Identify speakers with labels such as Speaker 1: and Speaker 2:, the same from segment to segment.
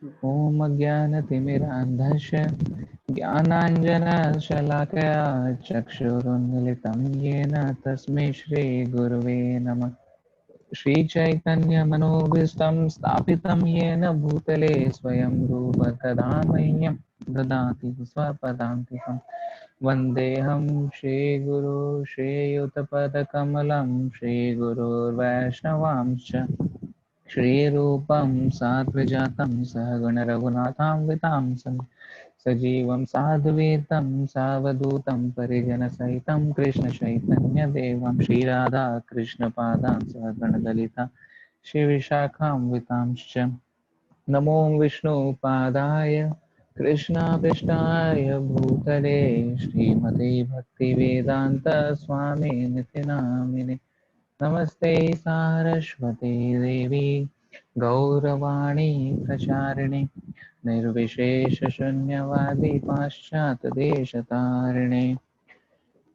Speaker 1: ॐ अज्ञानतिमिरान्धस्य ज्ञानाञ्जनशलाकया चक्षुरुन्मिलितं येन तस्मै श्रीगुरुवे नमः। श्रीचैतन्यमनोभीष्टं स्थापितं येन भूतले स्वयं रूप तदा मह्यं ददाति स्वपदान्तिकम्। वन्देऽहं श्रीगुरो श्रीयुतपदकमलं श्रीगुरोर्वैष्णवांश्च श्रीरूपं सात्वजातं सहगणरघुनाथान्वितां सजीवं साद्वैतं सावधूतं परिजनसहितं कृष्णचैतन्यदेवं श्रीराधा कृष्णपादां सहगणललिता श्रीविशाखान्वितांश्च नमो विष्णुपादाय कृष्णपृष्ठाय भूतले श्रीमते भक्तिवेदान्त स्वामिनिति नामिने नमस्ते सारस्वती देवी गौरवाणी प्रचारिणे निर्विशेषशून्यवादी पाश्चात्यदेशतारिणे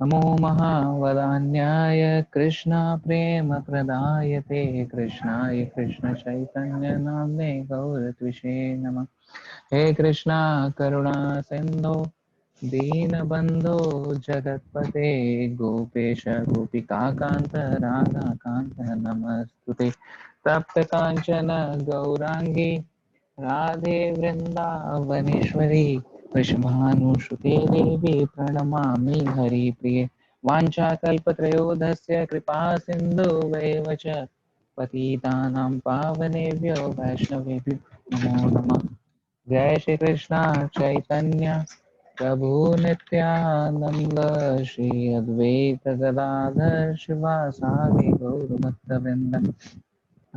Speaker 1: नमो महावदान्याय कृष्णप्रेमप्रदायते कृष्णाय कृष्णचैतन्यनाम्ने गौरत्विषे नमः। हे कृष्णा करुणा सिन्धो दीनबन्धो जगत्पते गोपेश गोपिकान्त राधाकान्त नमस्तुते तप्त काञ्चन गौराङ्गी राधे वृन्दावनेश्वरी वृषभानुसुते देवी प्रणमामि हरिप्रिये वाञ्छाकल्पत्रयोदस्य कृपा सिन्धुवेव च पतितानां पावनेभ्यो वैष्णवेभ्यो नमो नमः। जय श्री कृष्णा चैतन्य प्रभु नित्यानंद श्री अद्वैत गदाधर शिवासादि गौरभक्तवृंद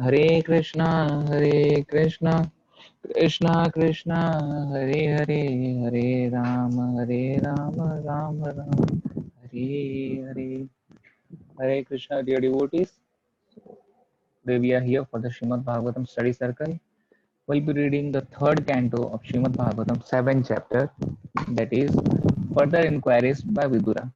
Speaker 1: हरे Krishna Krishna Krishna Hare Hare Hare Ram Ram Ram Hare Hare Hare Krishna dear devotees. Today we are here for the Srimad Bhagavatam study circle. We'll be reading the third canto of Srimad Bhagavatam, 7th chapter, that is Further Inquiries by Vidura.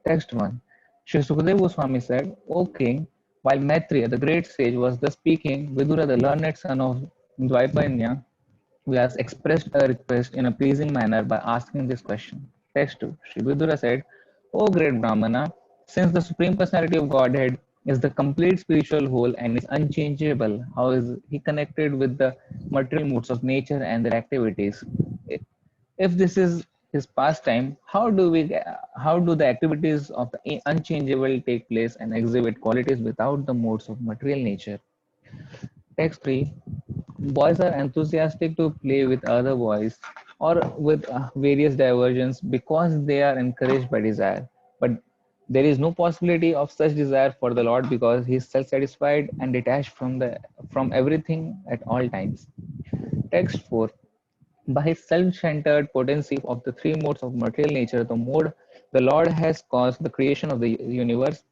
Speaker 1: Text 1. Shri Sukadeva Goswami said, O king, while Maitreya, the great sage, was thus speaking, Vidura, the learned son of Dvaipanya, has expressed a request in a pleasing manner by asking this question. Text 2. Shri Vidura said, O great Brahmana, since the Supreme Personality of Godhead is the complete spiritual whole and is unchangeable, how is he connected with the material moods of nature and their activities? If this is his pastime, how do the activities of the unchangeable take place and exhibit qualities without the modes of material nature? Text 3. Boys are enthusiastic to play with other boys or with various diversions because they are encouraged by desire. But there is no possibility of such desire for the Lord because he is self-satisfied and detached from everything at all times. Text 4. By his self-centered potency of the three modes of material nature, the Lord has caused the creation of the universe.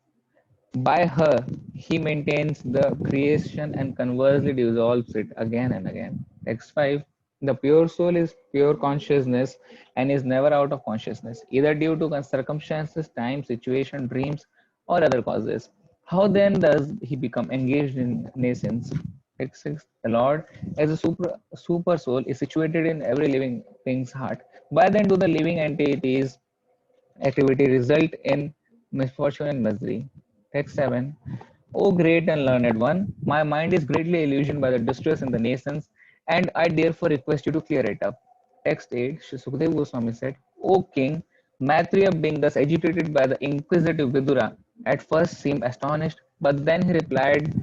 Speaker 1: By her, he maintains the creation and conversely dissolves it again and again. Text 5. The pure soul is pure consciousness and is never out of consciousness, either due to circumstances, time, situation, dreams, or other causes. How then does he become engaged in nascence? Text 6. The Lord, as a super soul, is situated in every living thing's heart. Why then do the living entities activity result in misfortune and misery? Text 7. O great and learned one, my mind is greatly illusioned by the distress in the nations, and I therefore request you to clear it up. Text 8. Shri Sukadeva Goswami said, O king, Maitreya being thus agitated by the inquisitive Vidura, at first seemed astonished, but then he replied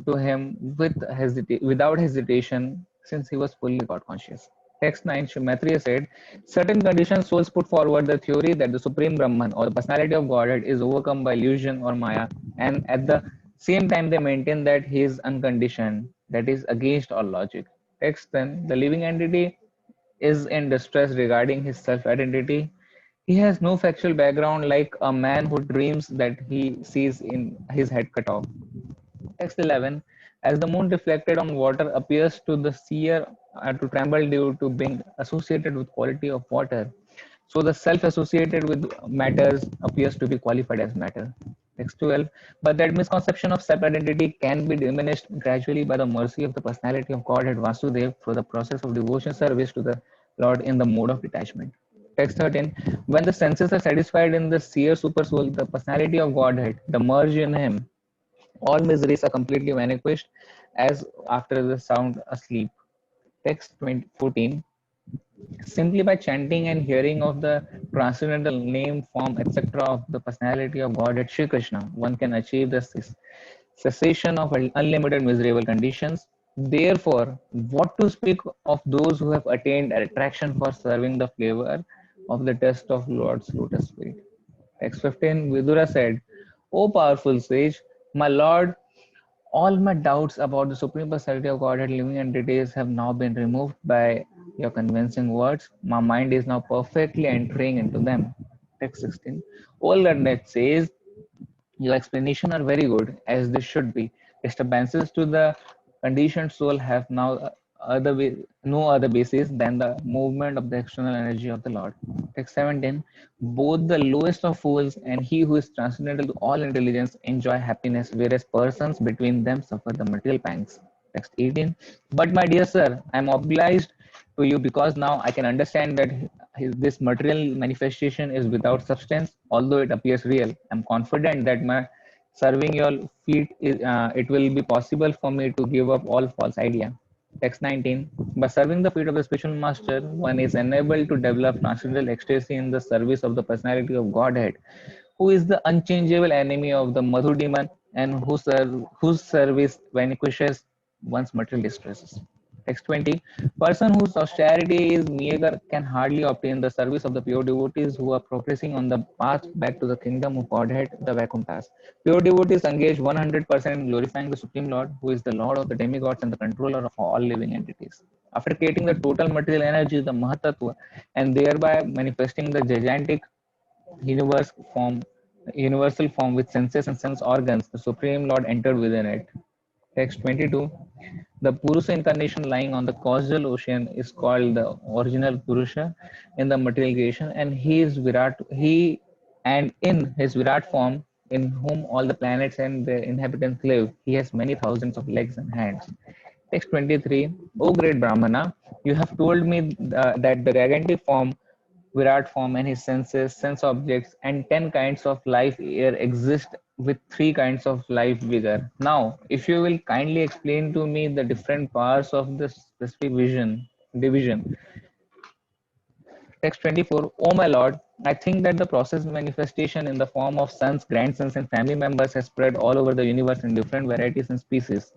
Speaker 1: to him without hesitation, since he was fully God conscious. Text 9, Shri Maitreya said, certain conditioned souls put forward the theory that the Supreme Brahman or the personality of Godhead is overcome by illusion or Maya, and at the same time they maintain that he is unconditioned, that is against all logic. Text 10, the living entity is in distress regarding his self-identity. He has no factual background like a man who dreams that he sees in his head cut off. Text 11. As the moon reflected on water appears to the seer to tremble due to being associated with quality of water, so the self associated with matters appears to be qualified as matter. Text 12. But that misconception of self-identity can be diminished gradually by the mercy of the personality of Godhead Vasudev through the process of devotion service to the Lord in the mode of detachment. Text 13. When the senses are satisfied in the seer supersoul, the personality of Godhead, the merge in him, all miseries are completely vanquished as after the sound asleep. Text 20, 14. Simply by chanting and hearing of the transcendental name, form, etc. of the personality of Godhead Shri Krishna, one can achieve the cessation of unlimited miserable conditions. Therefore, what to speak of those who have attained attraction for serving the flavor of the taste of Lord's lotus feet? Text 15, Vidura said, O powerful sage, my Lord, all my doubts about the Supreme Personality of Godhead, living entities have now been removed by your convincing words. My mind is now perfectly entering into them. Text 16. All that says, your explanations are very good, as they should be. Disturbances to the conditioned soul have now no other basis than the movement of the external energy of the Lord. Text 17. Both the lowest of fools and he who is transcendental to all intelligence enjoy happiness, whereas persons between them suffer the material pangs. Text 18. But my dear sir, I am obliged to you because now I can understand that this material manifestation is without substance, although it appears real. I'm confident that my serving your feet it will be possible for me to give up all false idea. Text 19. By serving the feet of the spiritual master, one is enabled to develop transcendental ecstasy in the service of the personality of Godhead, who is the unchangeable enemy of the Madhu demon and whose service vanquishes one's material distresses. Text 20. Person whose austerity is meager can hardly obtain the service of the pure devotees who are progressing on the path back to the kingdom of Godhead, the Vaikuntahs. Pure devotees engage 100% in glorifying the Supreme Lord, who is the Lord of the demigods and the controller of all living entities. After creating the total material energy, the Mahatattva, and thereby manifesting the gigantic universe form, universal form with senses and sense organs, the Supreme Lord entered within it. Text 22. The Purusa incarnation lying on the causal ocean is called the original Purusha in the material creation, and he is Virat. He and in his Virat form, in whom all the planets and their inhabitants live, he has many thousands of legs and hands. Text 23. O great Brahmana, you have told me that the gigantic form Virat form and his senses, sense objects, and 10 kinds of life here exist with 3 kinds of life vigor. Now, if you will kindly explain to me the different parts of the specific division. Text 24. Oh my lord, I think that the process manifestation in the form of sons, grandsons, and family members has spread all over the universe in different varieties and species.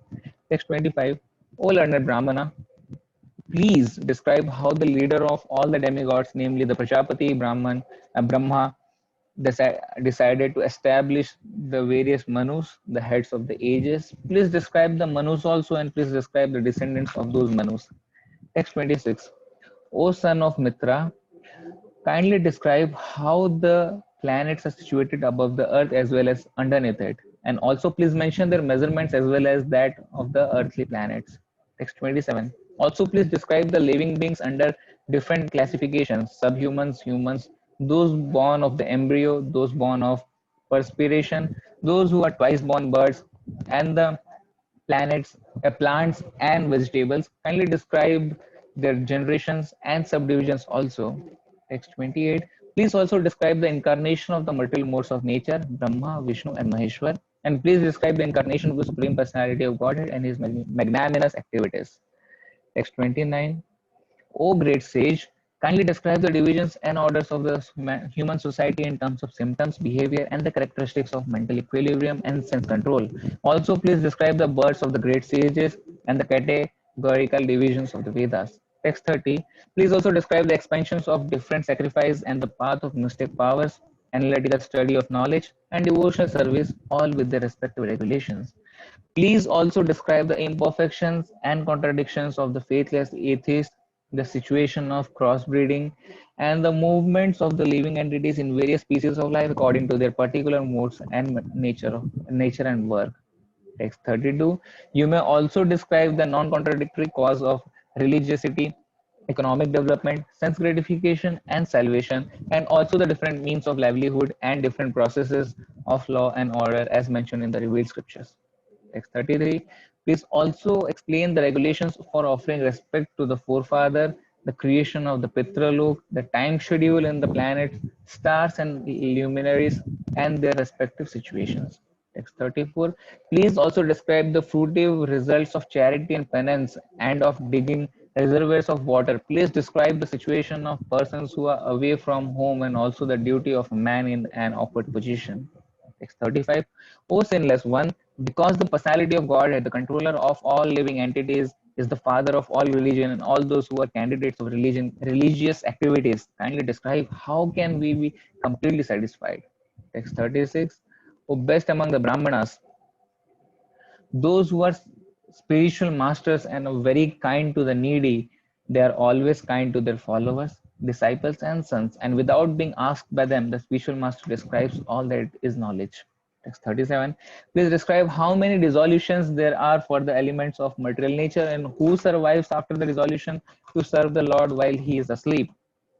Speaker 1: Text 25. O learned Brahmana, please describe how the leader of all the demigods, namely the Prajapati, Brahma, decided to establish the various Manus, the heads of the ages. Please describe the Manus also and please describe the descendants of those Manus. Text 26. O son of Mitra, kindly describe how the planets are situated above the earth as well as underneath it. And also please mention their measurements as well as that of the earthly planets. Text 27. Also please describe the living beings under different classifications, subhumans, humans, those born of the embryo, those born of perspiration, those who are twice born birds, and the planets, plants and vegetables. Kindly describe their generations and subdivisions also. Text 28. Please also describe the incarnation of the material modes of nature, Brahma, Vishnu, and Maheshwar. And please describe the incarnation of the Supreme Personality of Godhead and his magnanimous activities. Text 29. O great sage, kindly describe the divisions and orders of the human society in terms of symptoms, behavior, and the characteristics of mental equilibrium and sense control. Also, please describe the births of the great sages and the categorical divisions of the Vedas. Text 30. Please also describe the expansions of different sacrifice and the path of mystic powers, analytical study of knowledge, and devotional service, all with their respective regulations. Please also describe the imperfections and contradictions of the faithless atheist, the situation of crossbreeding, and the movements of the living entities in various species of life according to their particular modes and nature and work. Text 32. You may also describe the non-contradictory cause of religiosity, economic development, sense gratification, and salvation, and also the different means of livelihood and different processes of law and order as mentioned in the revealed scriptures. Text 33. Please also explain the regulations for offering respect to the forefather, the creation of the Pitralok, the time schedule in the planets, stars and luminaries, and their respective situations. Text 34. Please also describe the fruitive results of charity and penance and of digging reservoirs of water. Please describe the situation of persons who are away from home and also the duty of a man in an awkward position. Text 35. O sinless one, because the personality of Godhead, the controller of all living entities, is the father of all religion and all those who are candidates of religious activities. Kindly describe how can we be completely satisfied. Text 36. O best among the Brahmanas, those who are spiritual masters and are very kind to the needy, they are always kind to their followers, disciples, and sons. And without being asked by them, the spiritual master describes all that is knowledge. Text 37. Please describe how many dissolutions there are for the elements of material nature and who survives after the dissolution to serve the Lord while he is asleep.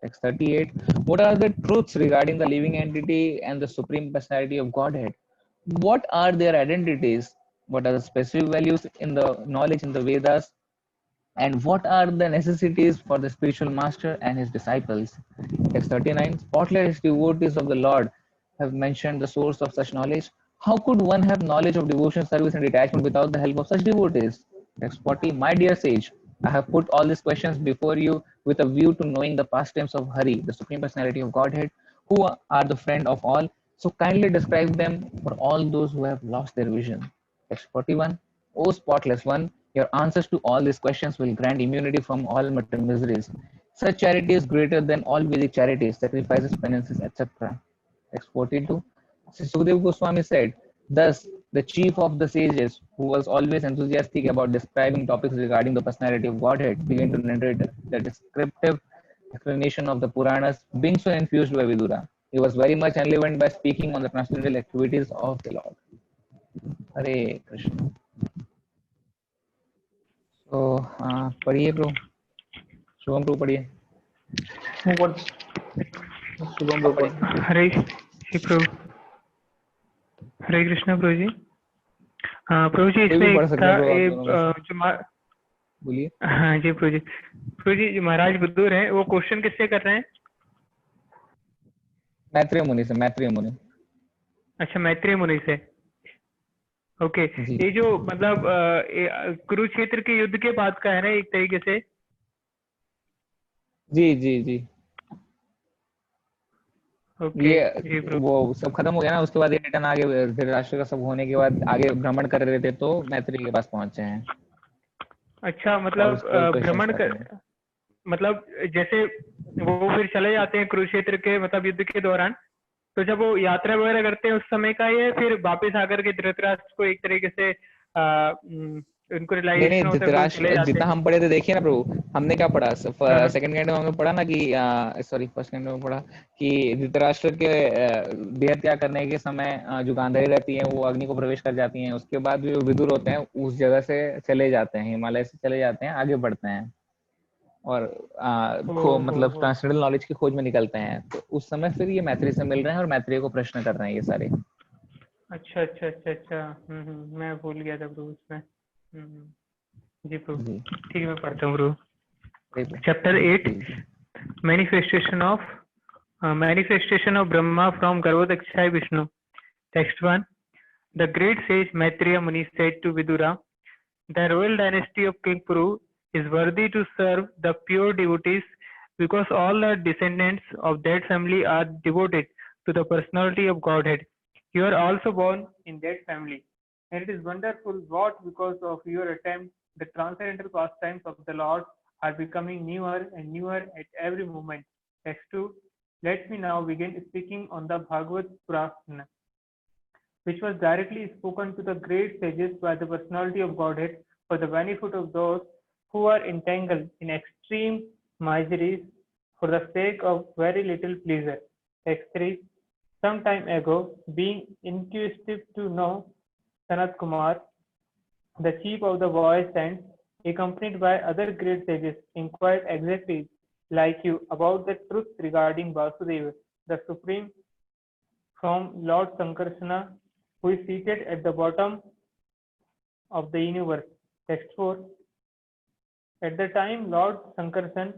Speaker 1: Text 38. What are the truths regarding the living entity and the supreme personality of Godhead? What are their identities? What are the specific values in the knowledge in the Vedas? And what are the necessities for the spiritual master and his disciples? Text 39. Spotless devotees of the Lord have mentioned the source of such knowledge. How could one have knowledge of devotion, service, and detachment without the help of such devotees? Text 40. My dear sage, I have put all these questions before you with a view to knowing the pastimes of Hari, the Supreme Personality of Godhead, who are the friend of all. So kindly describe them for all those who have lost their vision. Text 41. O spotless one, your answers to all these questions will grant immunity from all material miseries. Such charity is greater than all Vedic charities, sacrifices, penances, etc. Text 42. Sukadeva Goswami said, thus, the chief of the sages, who was always enthusiastic about describing topics regarding the personality of Godhead, began to narrate the descriptive explanation of the Puranas, being so infused by Vidura. He was very much enlivened by speaking on the transcendental activities of the Lord. Hare Krishna. तो पढ़िए pro, Shubham pro पढ़िए,
Speaker 2: What?
Speaker 1: Shubham pro पढ़िए।
Speaker 2: हरे जी प्रभु, हरे कृष्णा प्रभु जी। प्रभु जी
Speaker 1: कोई
Speaker 2: इसमें
Speaker 1: भी पढ़
Speaker 2: एक
Speaker 1: सकते
Speaker 2: था
Speaker 1: हैं प्रो, आप दोनों में से
Speaker 2: जो
Speaker 1: बोलिए।
Speaker 2: हाँ जी प्रभु जी। प्रभु जी जो महाराज बुद्धूर हैं वो क्वेश्चन किससे कर रहे हैं?
Speaker 1: मैत्रेय मुनि से, मैत्रेय मुनि।
Speaker 2: अच्छा, मैत्रेय मुनि से। ओके, ये जो मतलब कुरुक्षेत्र के युद्ध के बाद का है ना, एक तरीके से।
Speaker 1: जी जी जी।
Speaker 2: ओके
Speaker 1: ये वो सब खत्म हो गया ना, उसके बाद ये रिटर्न आगे धृतराष्ट्र का सब होने के बाद आगे भ्रमण कर रहे थे, तो मैत्रेय के पास पहुंचे हैं।
Speaker 2: अच्छा, मतलब भ्रमण कर, मतलब जैसे वो फिर चले जाते हैं कुरुक्षेत्र के मतलब युद्ध के दौरान, तो जब वो यात्रा वगैरह करते हैं उस समय का ये फिर वापस आकर के धृतराष्ट्र को एक तरीके से उनको रियलाइजेशन होता है, चले जाते
Speaker 1: जितना
Speaker 2: हैं।
Speaker 1: हम पढ़े थे, देखिए ना प्रभु, हमने क्या पढ़ा सेकंड कैंटो में हमने पढ़ा ना कि सॉरी फर्स्ट कैंटो में पढ़ा कि धृतराष्ट्र के देह त्याग करने के समय जो गांधारी रहती है वो अग्नि को प्रवेश कर जाती हैं, उसके बाद जो विदुर होते हैं उस जगह से चले जाते हैं, हिमालय से चले जाते हैं, आगे बढ़ते हैं और मतलब ट्रांसजेंडर नॉलेज की खोज में निकलते हैं। तो उस समय फिर ये मैत्रेय से मिल रहे हैं और मैत्रेय को प्रश्न कर रहे हैं ये सारे।
Speaker 2: अच्छा अच्छा अच्छा अच्छा, मैं भूल गया था प्रभु उसमें। जी प्रभु, ठीक है, मैं पढ़ता हूँ प्रभु। Chapter 8, manifestation of Brahma from Garbhodakshaya Vishnu. Text 1. The great sage Maitreya Muni said to Vidura, the royal dynasty of King Puru is worthy to serve the pure devotees because all the descendants of that family are devoted to the personality of Godhead. You are also born in that family, and it is wonderful what, because of your attempt, the transcendental pastimes of the Lord are becoming newer and newer at every moment. Text 2. Let me now begin speaking on the Bhagavad Purana, which was directly spoken to the great sages by the personality of Godhead for the benefit of those who are entangled in extreme miseries for the sake of very little pleasure. Text 3. Some time ago, being inquisitive to know Sanat Kumar, the chief of the boy sent, accompanied by other great sages, inquired exactly like you about the truth regarding Vasudeva, the supreme from Lord Sankarsana, who is seated at the bottom of the universe. Text 4. At the time Lord Sankarsana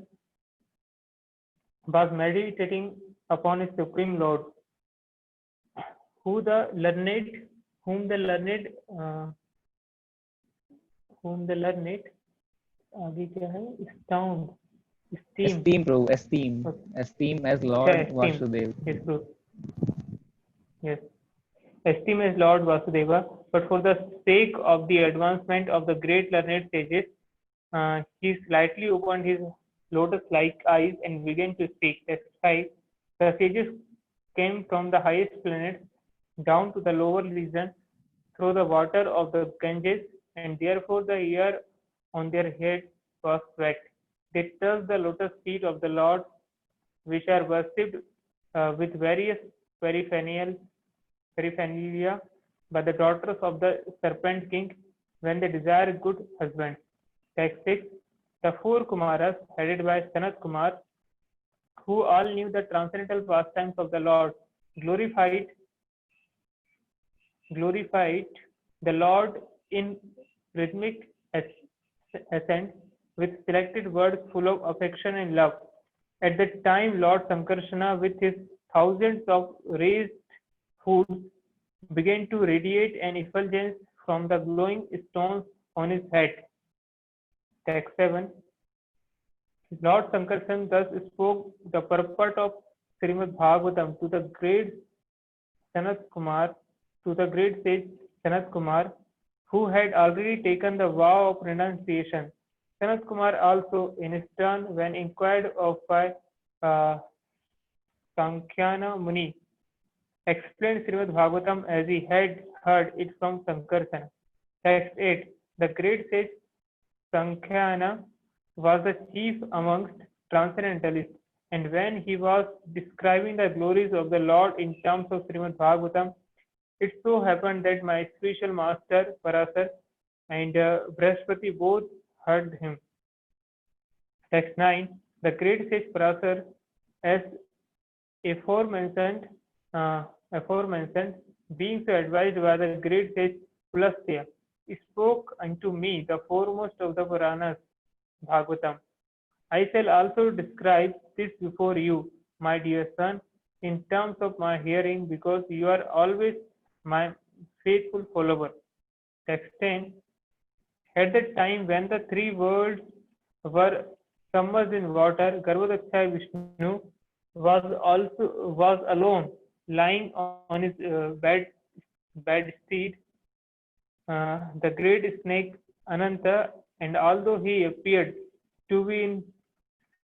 Speaker 2: was meditating upon his Supreme Lord, who the learned, whom the learned, whom the learned, आगे क्या है? Esteem.
Speaker 1: Esteem as Lord Vasudev.
Speaker 2: Yes, bro. Yes. Esteem as Lord Vasudeva, but for the sake of the advancement of the great learned sages, he slightly opened his lotus-like eyes and began to speak. Text 5. The sages came from the highest planets down to the lower region through the water of the Ganges, and therefore the hair on their heads was wet. They touched the lotus feet of the Lord, which are worshipped with various paraphernalia by the daughters of the serpent king when they desire good husbands. Text 6. The four Kumaras, headed by Sanat Kumar, who all knew the transcendental pastimes of the Lord, glorified the Lord in rhythmic ascent with selected words full of affection and love. At that time, Lord Sankarsana, with his thousands of raised foods, began to radiate an effulgence from the glowing stones on his head. Text 7. Lord Sankarsana thus spoke the purport of Srimad Bhagavatam to the great sage Sanat Kumar, who had already taken the vow of renunciation. Sanat Kumar also, in his turn, when inquired of by Sankhya Muni, explained Srimad Bhagavatam as he had heard it from Sankarsana. Text 8. The great sage Sankhya was the chief amongst transcendentalists, and when he was describing the glories of the Lord in terms of Srimad Bhagavatam, it so happened that my spiritual master Parasar and Brihaspati both heard him. Text 9. The great sage Parasar, as aforementioned, being so advised by the great sage Pulastya, spoke unto me the foremost of the Puranas, Bhagavatam. I shall also describe this before you, my dear son, in terms of my hearing, because you are always my faithful follower. Text 10. At the time when the three worlds were submerged in water, Garbhodakshaya Vishnu was alone, lying on his bed steed, the great snake Ananta, and although he appeared to be in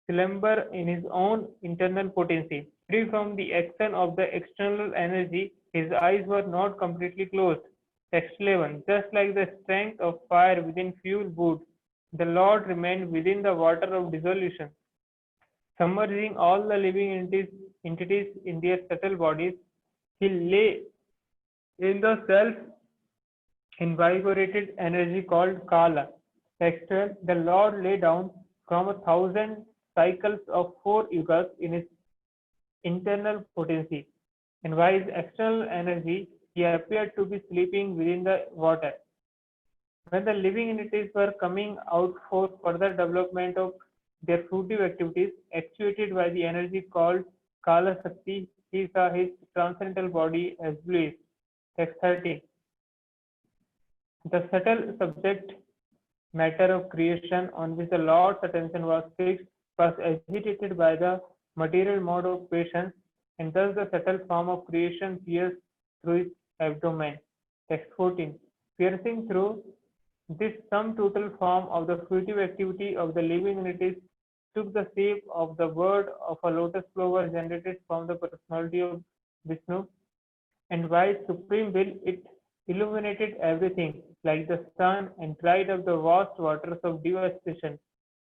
Speaker 2: slumber in his own internal potency, free from the action of the external energy, his eyes were not completely closed. Text 11. Just like the strength of fire within fuel wood, the Lord remained within the water of dissolution, submerging all the living entities in their subtle bodies. He lay in the self-invigorated energy called Kala. Text 12. The Lord lay down from 1,000 cycles of 4 yugas in his internal potency, and by his external energy, he appeared to be sleeping within the water. When the living entities were coming out for further development of their fruitive activities, actuated by the energy called Kala Sakti, he saw his transcendental body as bliss. Text 13. The subtle subject matter of creation on which the Lord's attention was fixed was agitated by the material mode of patience, and thus the subtle form of creation pierced through its abdomen. Text 14. Piercing through this sum total form of the fruitive activity of the living entities took the shape of the word of a lotus flower generated from the personality of Vishnu, and by its supreme will it illuminated everything like the sun and dried up the vast waters of devastation.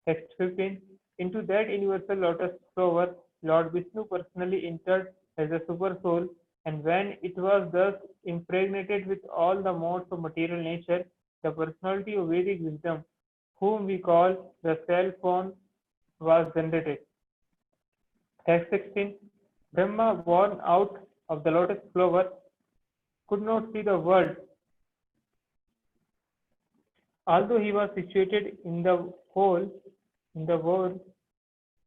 Speaker 2: Text 15. Into that universal lotus flower, Lord Vishnu personally entered as a super soul, and when it was thus impregnated with all the modes of material nature, the personality of Vedic wisdom, whom we call the cell phone, was generated. Text 16. Brahma, born out of the lotus flower, could not see the world. Although he was situated in the world,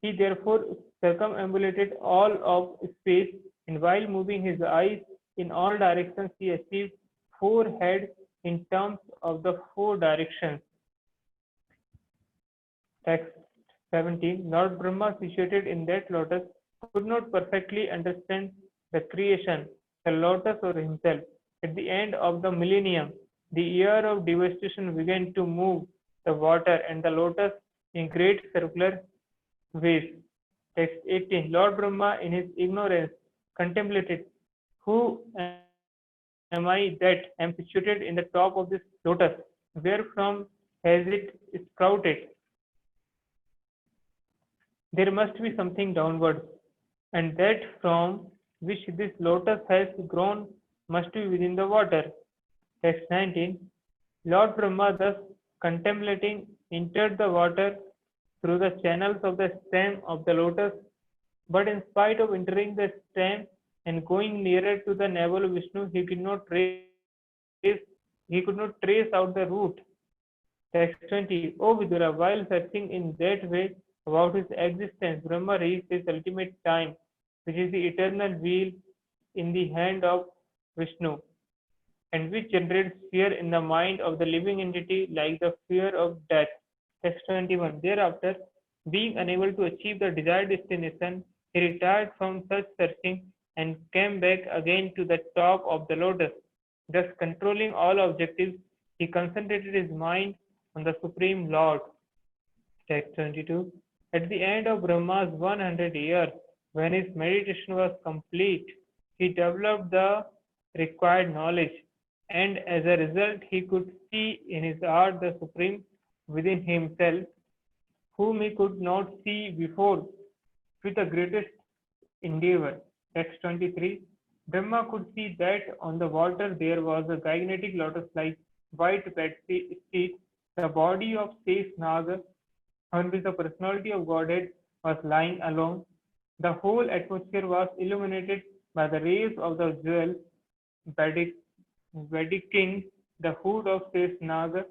Speaker 2: he therefore circumambulated all of space, and while moving his eyes in all directions, he achieved four heads in terms of the four directions. Text 17. Lord Brahma, situated in that lotus, could not perfectly understand the creation, the lotus or himself. At the end of the millennium, the year of devastation began to move the water and the lotus in great circular waves. Text 18. Lord Brahma, in his ignorance, contemplated, who am I that am situated in the top of this lotus? Wherefrom has it sprouted? There must be something downwards, and that from which this lotus has grown must be within the water. Text 19. Lord Brahma, thus contemplating, entered the water through the channels of the stem of the lotus, but in spite of entering the stem and going nearer to the navel of Vishnu, he could not trace out the root. Text 20. O Vidura, while searching in that way about his existence, Brahma reached his ultimate time, which is the eternal wheel in the hand of Vishnu, and which generates fear in the mind of the living entity like the fear of death. Text 21. Thereafter, being unable to achieve the desired destination, he retired from such searching and came back again to the top of the lotus. Thus, controlling all objectives, he concentrated his mind on the Supreme Lord. Text 22. At the end of Brahma's 100 years, when his meditation was complete, he developed the required knowledge, and as a result, he could see in his heart the Supreme within himself, whom he could not see before with the greatest endeavor. Text 23. Brahma could see that on the water there was a gigantic lotus-like white bed seat, the body of Sesnaga, on which the personality of Godhead was lying alone. The whole atmosphere was illuminated by the rays of the jewel, bedecking the hood of Sesnaga,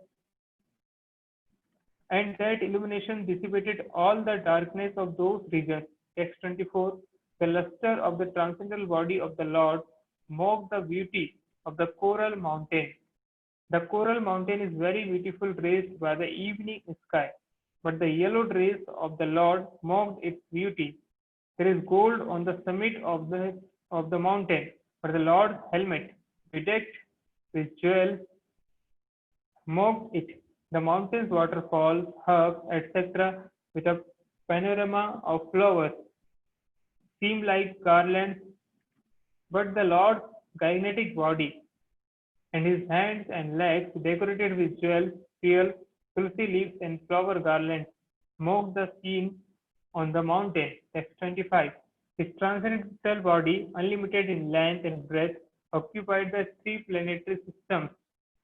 Speaker 2: and that illumination dissipated all the darkness of those regions. Text 24. The luster of the transcendental body of the Lord mocked the beauty of the coral mountain. The coral mountain is very beautiful raised by the evening sky, but the yellow rays of the Lord mocked its beauty. There is gold on the summit of the mountain, but the Lord's helmet, bedecked with jewels, mocked it. The mountains, waterfalls, herbs, etc., with a panorama of flowers, seem like garlands, but the Lord's gigantic body and his hands and legs, decorated with jewels, pearls, tulsi leaves, and flower garlands, mocked the scene on the mountain. Text 25. His transcendental body, unlimited in length and breadth, occupied the three planetary systems,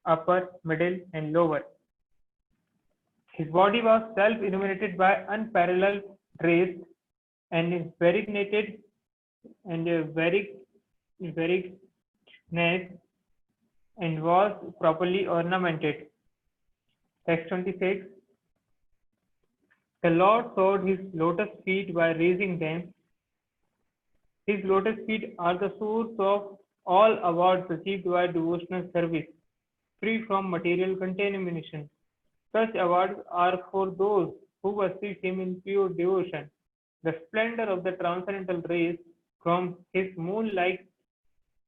Speaker 2: upper, middle, and lower. His body was self-illuminated by unparalleled rays and variegated and variegated and was properly ornamented. Text 26. The Lord showed his lotus feet by raising them. His lotus feet are the source of all awards achieved by devotional service, free from material contamination. Such awards are for those who worship him in pure devotion. The splendor of the transcendental rays from his moon-like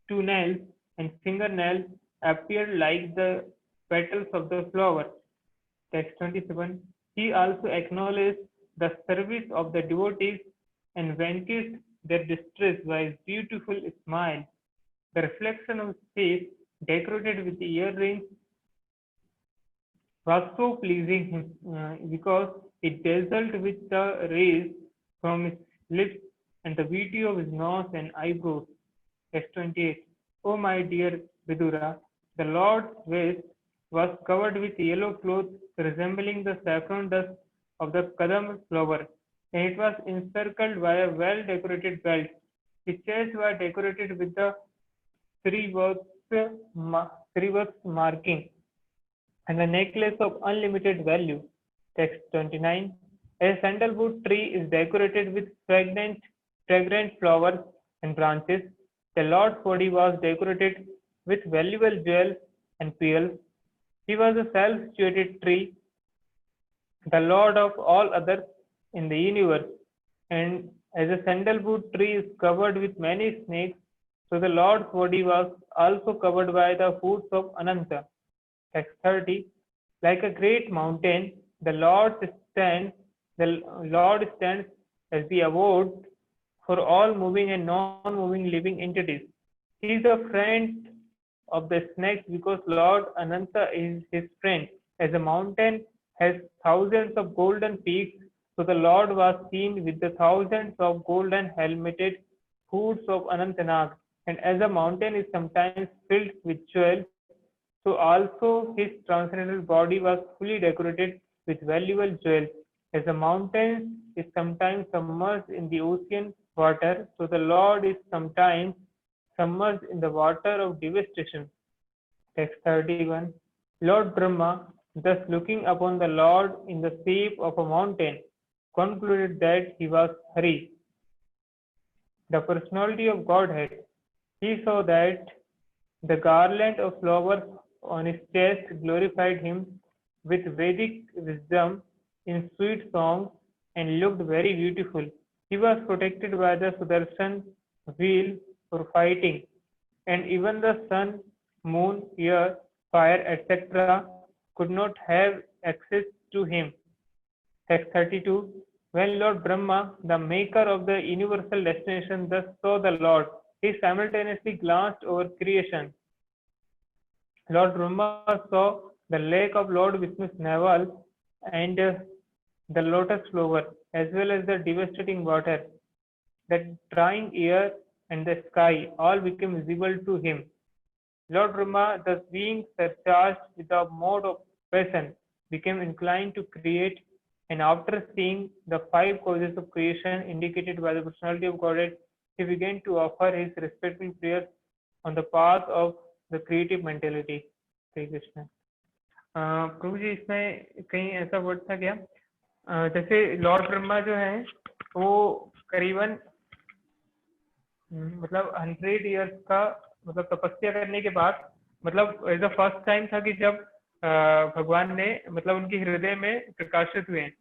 Speaker 2: toenails and fingernails appeared like the petals of the flower. Text 27. He also acknowledged the service of the devotees and vanquished their distress by his beautiful smile. The reflection of his face, decorated with earrings, was so pleasing because it dazzled with the rays from his lips and the beauty of his nose and eyebrows. Text 28. O my dear Vidura, the Lord's waist was covered with yellow cloth resembling the saffron dust of the kadam flower, and it was encircled by a well-decorated belt. His chairs were decorated with the three words marking and a necklace of unlimited value. Text 29. A sandalwood tree is decorated with fragrant flowers and branches. The Lord's body was decorated with valuable jewels and pearls. He was a self-situated tree, the Lord of all others in the universe. And as a sandalwood tree is covered with many snakes, so the Lord's body was also covered by the foods of Ananta. Text 30. Like a great mountain, the Lord stands as the abode for all moving and non-moving living entities. He is a friend of the snakes because Lord Ananta is his friend. As a mountain has thousands of golden peaks, so the Lord was seen with the thousands of golden helmeted hoods of Anantanag. And as a mountain is sometimes filled with jewels, so also his transcendental body was fully decorated with valuable jewels. As a mountain is sometimes submerged in the ocean water, so the Lord is sometimes submerged in the water of devastation. Text 31. Lord Brahma, thus looking upon the Lord in the shape of a mountain, concluded that he was Hari, the personality of Godhead. He saw that the garland of flowers on his chest glorified him with Vedic wisdom in sweet songs and looked very beautiful. He was protected by the Sudarshan wheel for fighting, and even the sun, moon, air, fire, etc., could not have access to him. Text 32. When Lord Brahma, the maker of the universal destination, thus saw the Lord, he simultaneously glanced over creation. Lord Brahma saw the lake of Lord Vishnu's navel and the lotus flower, as well as the devastating water. The drying air and the sky all became visible to him. Lord Brahma, thus being surcharged with the mode of passion, became inclined to create, and after seeing the five causes of creation indicated by the personality of Godhead, he began to offer his respectful prayers on the path of the creative mentality. Shri Krishna. प्रभु जी, इसमें कहीं ऐसा word था क्या, जैसे Lord Brahma जो है वो करीबन मतलब 100 इयर्स का मतलब तपस्या करने के बाद मतलब एज अ फर्स्ट टाइम था कि जब भगवान ने मतलब उनके हृदय में प्रकाशित हुए हैं,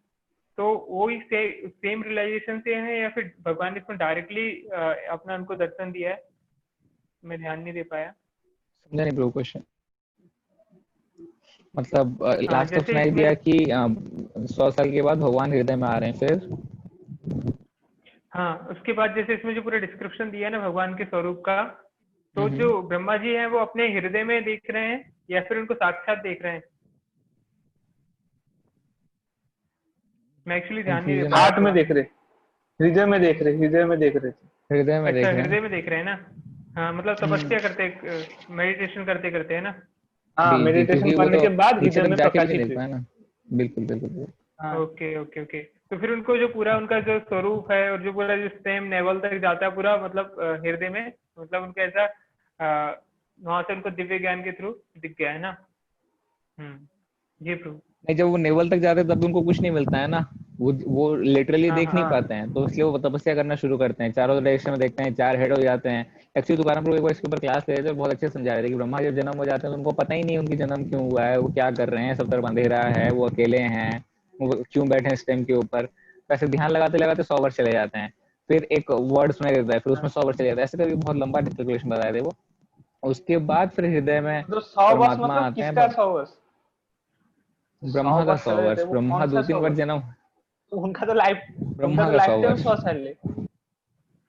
Speaker 2: तो वो ही सेम रियलाइजेशन से है या फिर भगवान ने इसमें डायरेक्टली अपना उनको दर्शन दिया है? मैं ध्यान नहीं दे पाया।
Speaker 1: समझा नहीं ब्रो क्वेश्चन। मतलब लास्ट तक सुनाई दिया कि 100 साल के बाद भगवान हृदय में आ रहे हैं, फिर
Speaker 2: हाँ, उसके बाद जैसे इसमें जो पूरा डिस्क्रिप्शन दिया है ना भगवान के स्वरूप का, तो जो ब्रह्मा जी हैं वो अपने हृदय में देख रहे हैं या फिर उनको साक्षात देख रहे हैं? मैं एक्चुअली ध्यान नहीं दे पाया।
Speaker 3: हार्ट में देख रहे, हृदय में देख रहे, हृदय में देख रहे थे।
Speaker 1: हृदय में देख रहे हैं।
Speaker 2: हृदय में देख रहे हैं ना? हाँ, मतलब तपस्या करते, मेडिटेशन करते करते है ना?
Speaker 3: हाँ, मेडिटेशन करने के बाद हृदय में प्रकाशित
Speaker 1: हुए ना। बिल्कुल बिल्कुल।
Speaker 2: Okay okay okay. तो फिर उनको जो पूरा उनका जो स्वरूप है और जो पूरा जो सेम नेवल तक जाता है पूरा मतलब हृदय में, मतलब उनका ऐसा वहां से उनको दिव्य ज्ञान के थ्रू दिख गया है ना? जी प्रभु।
Speaker 1: नहीं, जब वो नेवल तक जाते हैं तब उनको कुछ नहीं मिलता है ना, वो लिटरली देख नहीं पाते हैं, तो इसलिए वो तपस्या करना शुरू करते हैं, चारों डायरेक्शन में देखते हैं, 4 हेड हो जाते हैं। एक्चुअली तुकाराम प्रभु एक बार इसके ऊपर क्लास ले रहे थे, बहुत अच्छे समझा रहे थे कि ब्रह्मा जब जन्म हो जाते हैं तो उनको पता ही नहीं उनकी जन्म क्यों हुआ है, वो क्या कर रहे हैं, सब तरफ अंधेरा है, वो अकेले हैं, वो क्यों बैठे हैं इस टाइम के ऊपर। वैसे ध्यान लगाते लगाते 100 वर्ष चले जाते हैं, फिर एक वर्ड सुनाई देता है, फिर उसमें 100 वर्ष चले जाता है, ऐसे करके बहुत लंबा डिस्क्रिप्शन बताए थे वो। उसके बाद फिर हृदय में परमात्मा आते हैं। ब्रह्मा का 100 वर्ष, ब्रह्मा 2-3 बार जन्म,
Speaker 3: उनका तो लाइफ,
Speaker 1: ब्रह्मा का 100 वर्ष,
Speaker 3: 100 साल है,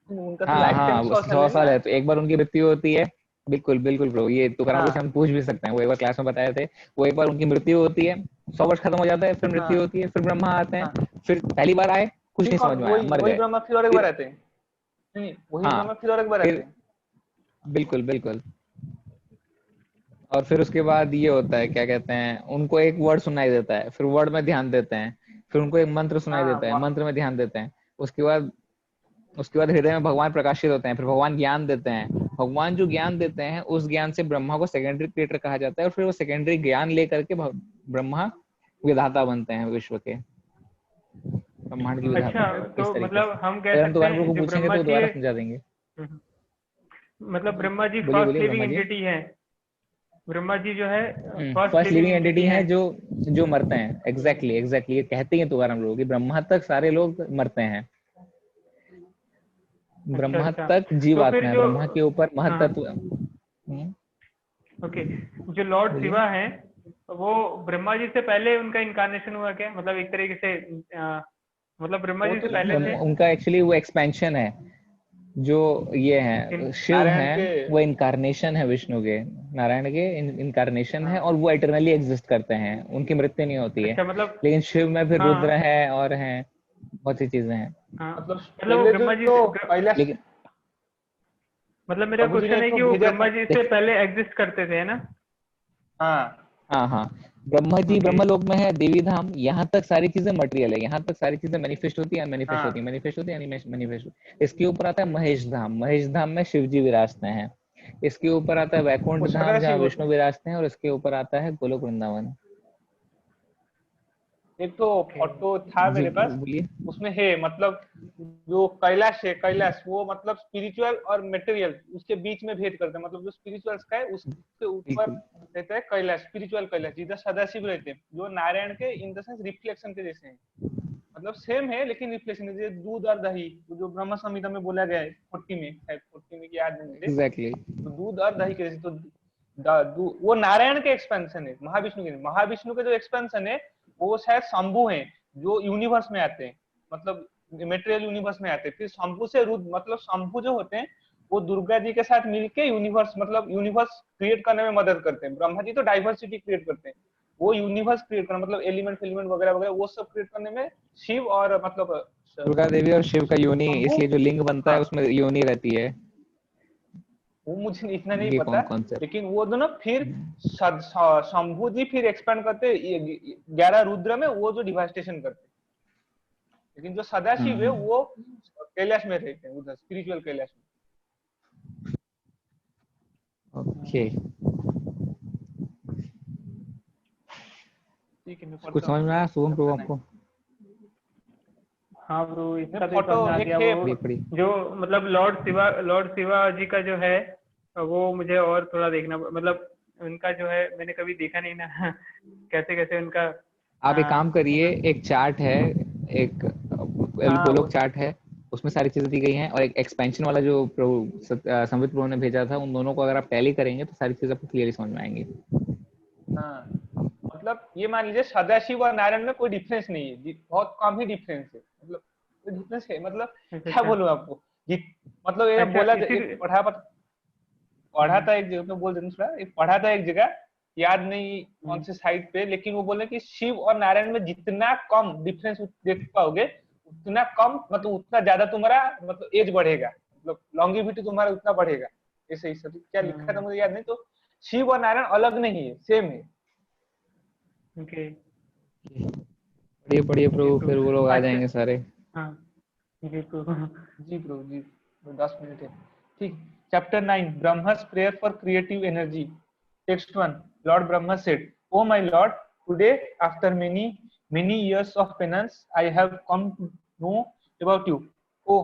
Speaker 3: उनका तो
Speaker 1: लाइफ टाइम 100 साल है, तो एक बार उनकी मृत्यु होती है। बिल्कुल बिल्कुल ब्रो, ये तुकाराम से हम पूछ भी सकते हैं, वो एक बार क्लास में बताए थे, वो एक बार उनकी मृत्यु होती है, 100 वर्ष खत्म हो जाता है, फिर मृत्यु होती है, फिर ब्रह्मा आते हैं, फिर पहली बार आए, कुछ नहीं समझ में आया, मर गए,
Speaker 3: ब्रह्मा फिर और एक बार आते हैं, नहीं वही ब्रह्मा फिर और एक बार आते हैं।
Speaker 1: बिल्कुल बिल्कुल। और फिर उसके बाद ये होता है, क्या कहते हैं, उनको एक वर्ड सुनाई देता है, फिर वर्ड में ध्यान देते हैं, फिर उनको एक मंत्र सुनाई देता है, मंत्र में ध्यान देते हैं, उसके बाद उसके बाद हृदय में भगवान प्रकाशित होते हैं, फिर भगवान ज्ञान देते हैं। भगवान जो ज्ञान देते हैं उस ज्ञान से ब्रह्मा को सेकेंडरी क्रिएटर कहा जाता है, और फिर वो सेकेंडरी ज्ञान लेकर के ब्रह्मा विधाता बनते हैं विश्व के, ब्रह्मांड की
Speaker 2: अच्छा,
Speaker 1: विधाता। इस
Speaker 2: तो
Speaker 1: तरीके
Speaker 2: मतलब
Speaker 1: से
Speaker 2: हम कह
Speaker 1: अगर हम
Speaker 2: सकते
Speaker 1: दोबारा
Speaker 2: हैं
Speaker 1: को
Speaker 2: जो
Speaker 1: पूछेंगे
Speaker 2: ब्रह्मा
Speaker 1: तो
Speaker 2: जी
Speaker 1: दोबारा
Speaker 2: है,
Speaker 1: समझा देंगे।
Speaker 2: मतलब ब्रह्मा जी
Speaker 1: बोलिए
Speaker 2: फर्स्ट
Speaker 1: बोलिए
Speaker 2: लिविंग
Speaker 1: ब्रह्मा जी।
Speaker 2: एंटिटी है। ब्रह्मा जी जो है first
Speaker 1: first
Speaker 2: living
Speaker 1: living
Speaker 2: entity
Speaker 1: entity
Speaker 2: है।
Speaker 1: है जो मरते हैं। एग्जैक्टली एग्जैक्टली, ये कहते हैं दोबारा हम लोग कि ब्रह्मा तक सारे लोग मरते हैं,
Speaker 2: अच्छा
Speaker 1: ब्रह्मा
Speaker 2: अच्छा,
Speaker 1: तक
Speaker 2: तो फिर
Speaker 1: जीवात्मा है,
Speaker 2: जो,
Speaker 1: ब्रह्मा के ऊपर
Speaker 2: हाँ,
Speaker 1: महतत्व।
Speaker 2: ओके, जो लॉर्ड
Speaker 1: बोलिए।
Speaker 2: शिवा है वो ब्रह्मा जी से पहले उनका इनकारनेशन हुआ क्या, मतलब एक तरीके से मतलब ब्रह्मा
Speaker 3: वो
Speaker 2: जी
Speaker 3: तो
Speaker 2: से पहले थे?
Speaker 1: उनका एक्चुअली वो एक्सपेंशन है। जो ये
Speaker 2: इन,
Speaker 1: है शिव
Speaker 3: नारायण
Speaker 1: है,
Speaker 3: के
Speaker 1: वो इनकारनेशन है विष्णु के, नारायण के इनकारनेशन है,
Speaker 2: हाँ,
Speaker 1: और वो इटरनली एग्जिस्ट करते हैं, उनकी मृत्यु नहीं होती है।
Speaker 2: अच्छा मतलब,
Speaker 1: लेकिन शिव में फिर
Speaker 2: हाँ
Speaker 1: रुद्र है और हैं, बहुत सी चीजें हैं।
Speaker 2: हाँ,
Speaker 3: मतलब
Speaker 2: मतलब वो
Speaker 3: पहले
Speaker 2: ब्रह्मा जी से
Speaker 3: जो कैलाश,
Speaker 1: लेकिन
Speaker 2: मतलब मेरा
Speaker 3: प्रभु जी ने
Speaker 2: क्वेश्चन है
Speaker 3: तो
Speaker 2: कि वो
Speaker 3: भेजा था।
Speaker 2: ब्रह्मा जी से पहले एग्जिस्ट करते थे, है ना?
Speaker 3: हाँ
Speaker 1: हाँ हाँ, ब्रह्मा जी
Speaker 2: ओके,
Speaker 1: ब्रह्मलोक में है, देवी धाम, यहाँ तक सारी चीजें मटेरियल है, यहाँ तक सारी चीजें मैनिफेस्ट होती है, अनमैनिफेस्ट होती है,
Speaker 3: हाँ
Speaker 1: मैनिफेस्ट होती है, मैनिफेस्ट। इसके ऊपर आता है महेश धाम, महेश धाम में शिव जी विराजते हैं। इसके ऊपर आता है
Speaker 3: वो
Speaker 1: वैकुंठ धाम, जहाँ
Speaker 3: सदाशिव होते
Speaker 1: विष्णु
Speaker 3: हैं।
Speaker 1: विराजते हैं, और इसके ऊपर आता है गोलोक वृंदावन।
Speaker 3: एक तो
Speaker 2: ओके,
Speaker 3: फोटो था
Speaker 1: जी
Speaker 3: मेरे पास,
Speaker 1: बोलिए।
Speaker 3: उसमें है मतलब जो कैलाश है, कैलाश वो मतलब स्पिरिचुअल और मटेरियल उसके बीच में भेद करते हैं। मतलब जो स्पिरिचुअल का है उसके ऊपर
Speaker 1: बिल्कुल।
Speaker 3: रहता है कैलाश, स्पिरिचुअल कैलाश जिधर सदाशिव रहते हैं, जो नारायण के इन द सेंस रिफ्लेक्शन के जैसे हैं। मतलब सेम है लेकिन रिफ्लेक्शन है, जैसे दूध और दही, जो ब्रह्म संहिता में बोला गया है 40 में, शायद 40 में, याद नहीं मुझे।
Speaker 1: एग्जैक्टली।
Speaker 3: तो दूध और दही के जैसे, तो वो नारायण के एक्सपेंशन है, महाविष्णु के नहीं। महाविष्णु के जो एक्सपेंशन है वो शायद शंभु है, जो यूनिवर्स में आते हैं, मतलब मेटेरियल यूनिवर्स में आते हैं। फिर शंभु से रुद्र, मतलब शंभु जो होते हैं वो दुर्गा जी के साथ मिलके यूनिवर्स, मतलब यूनिवर्स क्रिएट करने में मदद करते हैं। ब्रह्मा जी तो डाइवर्सिटी क्रिएट करते हैं, वो यूनिवर्स क्रिएट करना, मतलब एलिमेंट एलिमेंट वगैरह वगैरह वो सब क्रिएट करने में शिव और मतलब
Speaker 1: दुर्गा देवी और शिव का योनि,
Speaker 3: शंभु।
Speaker 1: इसलिए जो लिंग बनता है
Speaker 3: हाँ,
Speaker 1: उसमें योनि रहती है।
Speaker 3: वो मुझे इतना नहीं
Speaker 1: ये
Speaker 3: पता,
Speaker 1: कौन कॉन्सेप्ट।
Speaker 3: लेकिन वो दोनों फिर शंभु जी फिर एक्सपेंड करते 11 रुद्र में, वो जो डिवास्टेशन करते। लेकिन जो सदाशिव है वो कैलाश में रहते हैं, उधर स्पिरिचुअल कैलाश में।
Speaker 1: ओके।
Speaker 3: ठीक है, मैं
Speaker 1: कुछ
Speaker 3: पढ़ता
Speaker 1: समझ
Speaker 3: हूँ
Speaker 1: में आया शुभम प्रभु
Speaker 3: चैप्टर 9।
Speaker 1: आपको?
Speaker 2: हाँ ब्रो,
Speaker 3: मैं
Speaker 2: इसका तो
Speaker 3: फोटो
Speaker 2: समझ आ
Speaker 3: एक
Speaker 2: गया।
Speaker 3: है।
Speaker 2: वो
Speaker 1: पढ़िए पढ़िए।
Speaker 2: जो मतलब लॉर्ड शिवा जी का जो है वो मुझे और थोड़ा देखना, मतलब उनका जो है मैंने कभी देखा नहीं ना कैसे कैसे उनका
Speaker 1: आप एक काम करिए,
Speaker 2: मतलब,
Speaker 1: एक चार्ट है, एक
Speaker 2: हाँ वो,
Speaker 1: गोलोक चार्ट है, उसमें सारी चीजें दी गई हैं, और एक एक्सपेंशन वाला जो संबित प्रभु ने भेजा था, उन दोनों को अगर आप टैली करेंगे तो सारी चीजें आपको क्लियरली समझ में आएंगी।
Speaker 3: हाँ, मतलब ये मान लीजिए सदाशिव और नारायण में कोई डिफरेंस नहीं है बहुत कम ही डिफरेंस है, मतलब कोई डिफरेंस है, मतलब
Speaker 2: अच्छा
Speaker 3: क्या
Speaker 2: अच्छा
Speaker 3: बोलूं आपको। मतलब ये
Speaker 2: अच्छा,
Speaker 3: बोला,
Speaker 2: इसी,
Speaker 3: एक पढ़ा था एक जगह, मैं बोल देता हूँ थोड़ा, एक पढ़ा था एक जगह, याद नहीं कौन
Speaker 2: हम्म,
Speaker 3: से साइट पे, लेकिन वो बोले कि शिव और नारायण में जितना कम डिफरेंस देख पाओगे उतना कम, मतलब उतना ज्यादा तुम्हारा मतलब एज बढ़ेगा, मतलब लॉन्गिविटी तुम्हारा उतना बढ़ेगा। ऐसे ही सब क्या लिखा था मुझे याद नहीं। तो शिव और नारायण अलग नहीं है, सेम है।
Speaker 2: ओके,
Speaker 1: पढ़िए पढ़िए
Speaker 2: जी
Speaker 1: प्रभु,
Speaker 2: ब्रो।
Speaker 1: फिर वो लोग आ
Speaker 2: अच्छा,
Speaker 1: जाएंगे सारे।
Speaker 2: हाँ, जी ब्रो
Speaker 3: जी ब्रो जी, 10 मिनट है। ठीक। Chapter 9, Brahma's prayer for creative energy. Text 1। Lord Brahma said, "O my Lord, today, after many years of penance, I have come to know about you. Oh,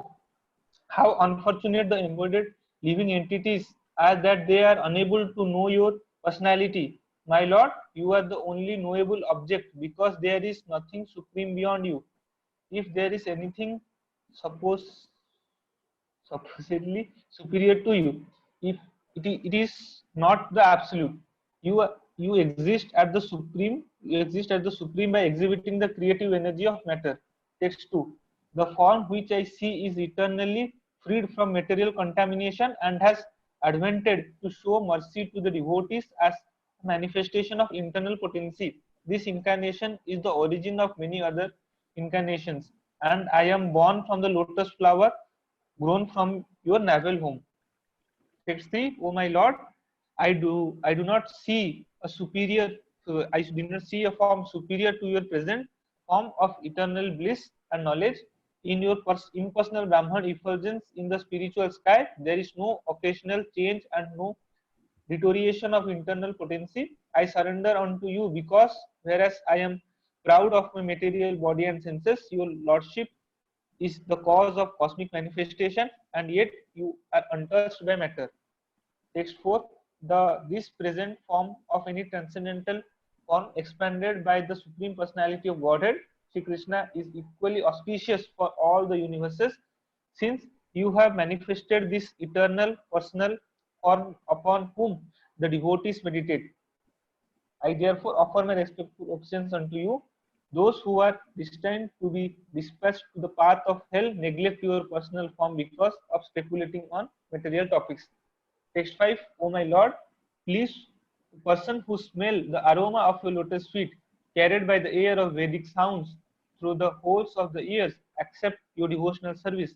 Speaker 3: how unfortunate the embodied living entities are that they are unable to know your personality. My Lord, you are the only knowable object because there is nothing supreme beyond you. If there is anything suppose supposedly superior to you, if it is not the absolute. You exist at the supreme. You exist at the supreme by exhibiting the creative energy of matter. Text 2. The form which I see is eternally freed from material contamination and has advented to show mercy to the devotees as a manifestation of internal potency. This incarnation is the origin of many other incarnations, and I am born from the lotus flower grown from your navel home. Text 3. O my Lord, I do not see a superior, I do not see a form superior to your present form of eternal bliss and knowledge. In your impersonal Brahman effulgence in the spiritual sky, there is no occasional change and no deterioration of internal potency. I surrender unto you because, whereas I am proud of my material body and senses, your lordship is the cause of cosmic manifestation, and yet you are untouched by matter. Text 4. This present form of any transcendental form expanded by the Supreme Personality of Godhead, Sri Krishna, is equally auspicious for all the universes, since you have manifested this eternal personal form upon whom the devotees meditate. I therefore offer my respectful obeisance unto you. Those who are destined to be dispatched to the path of hell neglect your personal form because of speculating on material topics. Text 5. O my Lord, please, the person who smell the aroma of your lotus feet carried by the air of Vedic sounds through the holes of the ears, accept your devotional service.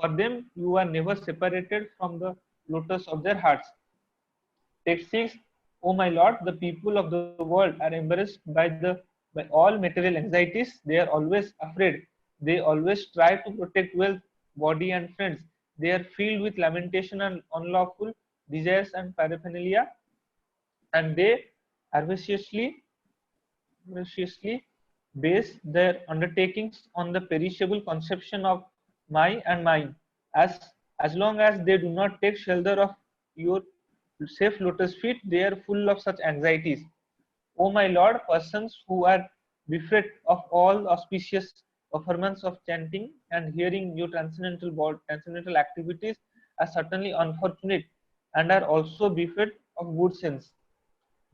Speaker 3: For them, you are never separated from the lotus of their hearts. Text 6. O my Lord, the people of the world are embarrassed by all material anxieties. They are always afraid. They always try to protect wealth, body, and friends. They are filled with lamentation and unlawful desires and paraphernalia, and they avariciously base their undertakings on the perishable conception of my and mine. As long as they do not take shelter of your safe lotus feet, they are full of such anxieties. O my Lord, persons who are bereft of all auspicious performance of chanting and hearing your transcendental activities are certainly unfortunate and are also bereft of good sense.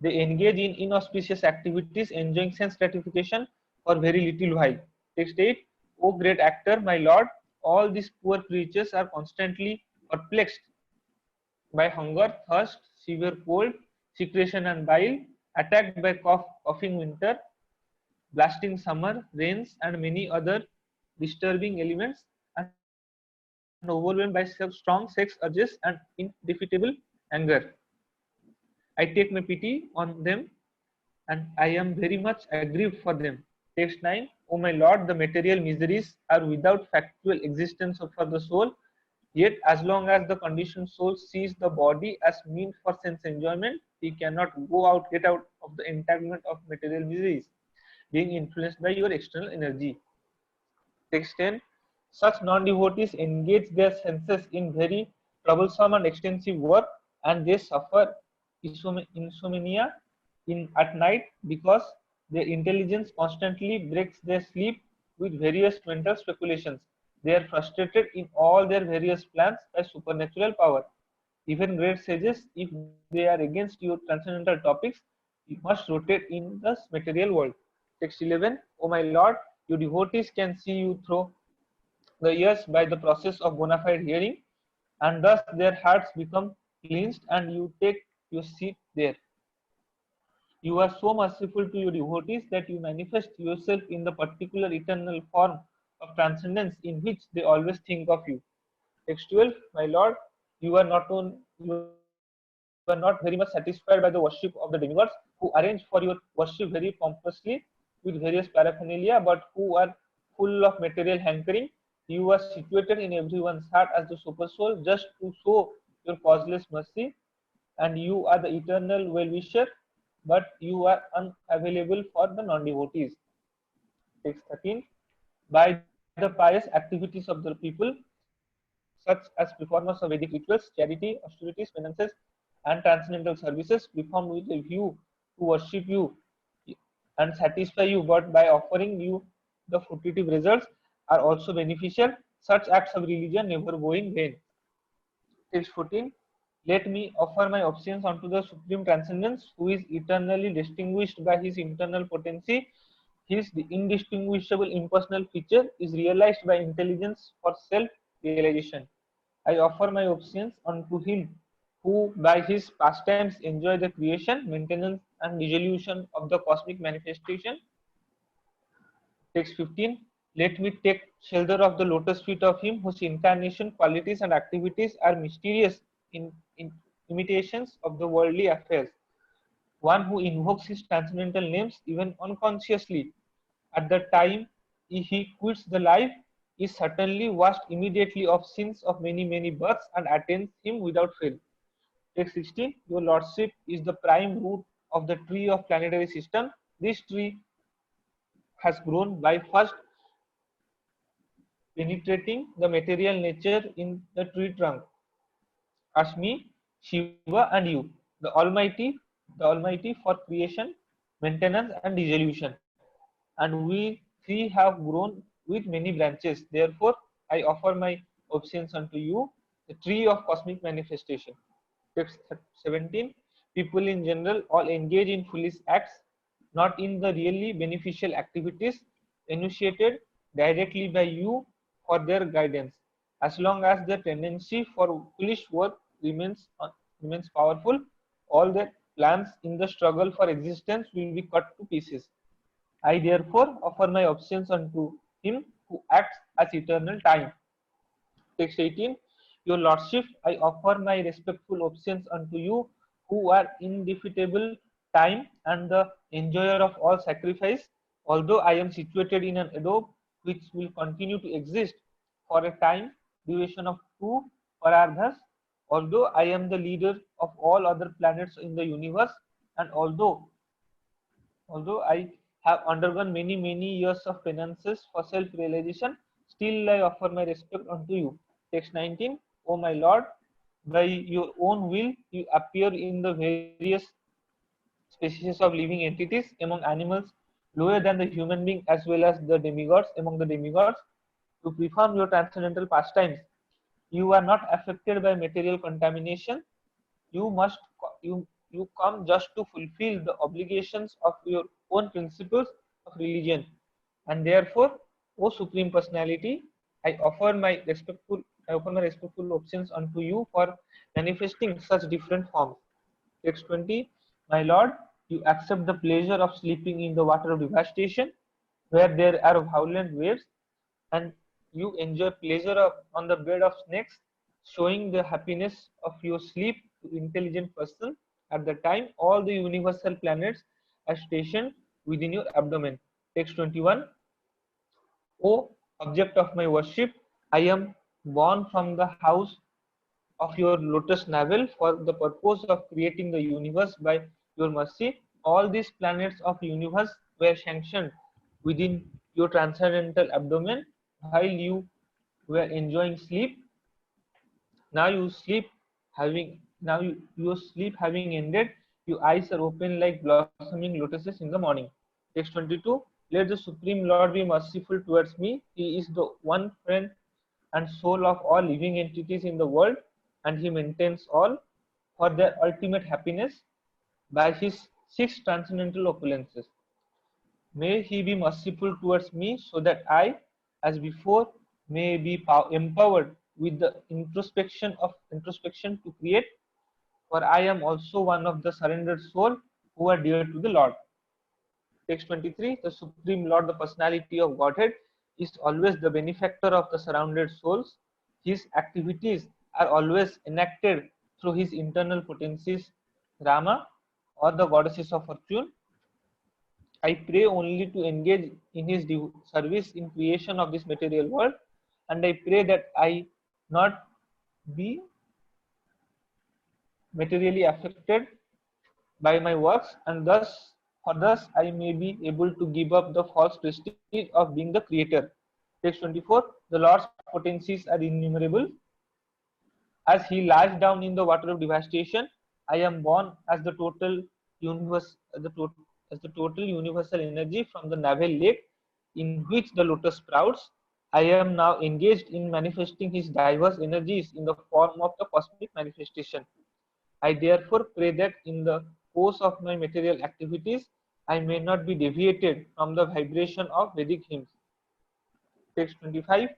Speaker 3: They engage in inauspicious activities, enjoying sense gratification for very little while. Text 8. O great actor, my Lord, all these poor creatures are constantly perplexed by hunger, thirst, severe cold, secretion and bile, attacked by coughing winter, blasting summer, rains, and many other disturbing elements, and overwhelmed by strong sex urges and indefeatable anger. I take my pity on them, and I am very much aggrieved for them. Text 9. O my Lord, the material miseries are without factual existence for the soul, yet as long as the conditioned soul sees the body as mean for sense enjoyment, he cannot get out of the entanglement of material miseries, being influenced by your external energy. Text 10. Such non-devotees engage their senses in very troublesome and extensive work, and they suffer insomnia at night because their intelligence constantly breaks their sleep with various mental speculations. They are frustrated in all their various plans by supernatural power. Even great sages, if they are against your transcendental topics, you must rotate in the material world. Text 11. O my Lord, your devotees can see you through the ears by the process of bona fide hearing, and thus their hearts become cleansed and you take your seat there. You are so merciful to your devotees that you manifest yourself in the particular eternal form of transcendence in which they always think of you. Text 12. My Lord, you are not very much satisfied by the worship of the demigods who arrange for your worship very pompously with various paraphernalia, but who are full of material hankering. You are situated in everyone's heart as the super soul just to show your causeless mercy, and you are the eternal well-wisher, but you are unavailable for the non-devotees. Text 13. By the pious activities of the people, such as performance of Vedic rituals, charity, austerities, penances, and transcendental services performed with a view to worship you and satisfy you, but by offering you the fruitive results are also beneficial. Such acts of religion never go in vain. Text 14. Let me offer my obeisance unto the Supreme Transcendence, who is eternally distinguished by his internal potency. His indistinguishable impersonal feature is realized by intelligence for self-realization. I offer my obeisance unto him who by his pastimes enjoy the creation, maintenance, and dissolution of the cosmic manifestation. Text 15. Let me take shelter of the lotus feet of him whose incarnation, qualities, and activities are mysterious in imitations of the worldly affairs. One who invokes his transcendental names even unconsciously at the time he quits the life is certainly washed immediately of sins of many births and attains him without fail. Text 16. Your lordship is the prime root of the tree of planetary system. This tree has grown by first penetrating the material nature in the tree trunk. Ashmi, Shiva, and you, the Almighty for creation, maintenance, and dissolution. And we three have grown with many branches. Therefore, I offer my obeisance unto you, the tree of cosmic manifestation. Text 17. People in general all engage in foolish acts, not in the really beneficial activities initiated directly by you for their guidance. As long as the tendency for foolish work remains powerful, all their plans in the struggle for existence will be cut to pieces. I therefore offer my obeisance unto him who acts as eternal time. Text 18. Your lordship, I offer my respectful obeisance unto you who are indefeatable time and the enjoyer of all sacrifice. Although I am situated in an abode which will continue to exist for a time duration of 2 parardhas, although I am the leader of all other planets in the universe, and although I have undergone many years of penances for self-realization, still I offer my respect unto you. Text 19. O my Lord, by your own will you appear in the various species of living entities among animals lower than the human being as well as the demigods among the demigods to perform your transcendental pastimes. You are not affected by material contamination. You must you come just to fulfill the obligations of your own principles of religion, and therefore, O Supreme Personality, I offer my respectful obeisance unto you for manifesting such different forms. Text 20. My Lord, you accept the pleasure of sleeping in the water of devastation, where there are violent waves, and you enjoy pleasure on the bed of snakes, showing the happiness of your sleep to intelligent person. At the time, all the universal planets are stationed within your abdomen. Text 21. O object of my worship, I am born from the house of your lotus navel for the purpose of creating the universe by your mercy. All these planets of universe were sanctioned within your transcendental abdomen while you were enjoying sleep. Now you sleep your sleep having ended, your eyes are open like blossoming lotuses in the morning. Text 22. Let the Supreme Lord be merciful towards me. He is the one friend and soul of all living entities in the world, and he maintains all for their ultimate happiness by his 6 transcendental opulences. May he be merciful towards me so that I, as before, may be empowered with the introspection to create, for I am also one of the surrendered soul who are dear to the Lord. Text 23. The Supreme Lord, the personality of Godhead, is always the benefactor of the surrounded souls. His activities are always enacted through his internal potencies, Rama, or the goddesses of fortune. I pray only to engage in his service in creation of this material world, and I pray that I not be materially affected by my works, and thus I may be able to give up the false prestige of being the creator. Text 24. The Lord's potencies are innumerable. As he lies down in the water of devastation, I am born as the total universal energy from the navel lake in which the lotus sprouts. I am now engaged in manifesting his diverse energies in the form of the cosmic manifestation. I therefore pray that in the course of my material activities, I may not be deviated from the vibration of Vedic hymns. Text 25.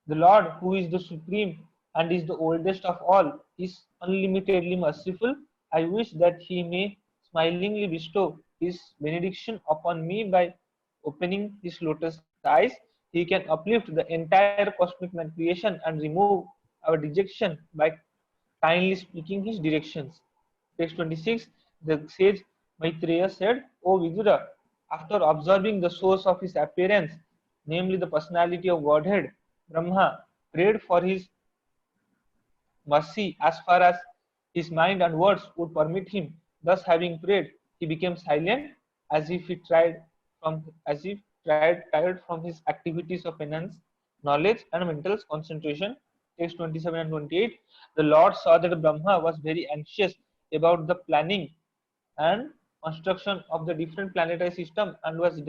Speaker 3: The Lord, who is the supreme and is the oldest of all, is unlimitedly merciful. I wish that he may smilingly bestow his benediction upon me by opening his lotus eyes. He can uplift the entire cosmic creation and remove our dejection by kindly speaking his directions. Text 26. The sage Maitreya said, O Vidura, after observing the source of his appearance, namely the personality of Godhead, Brahma prayed for his mercy as far as his mind and words would permit him. Thus, having prayed, he became silent, as if he tired from his activities of penance, knowledge, and mental concentration. Text 27 and 28. The Lord saw that Brahma was very anxious about the planning and construction of the different planetary system and was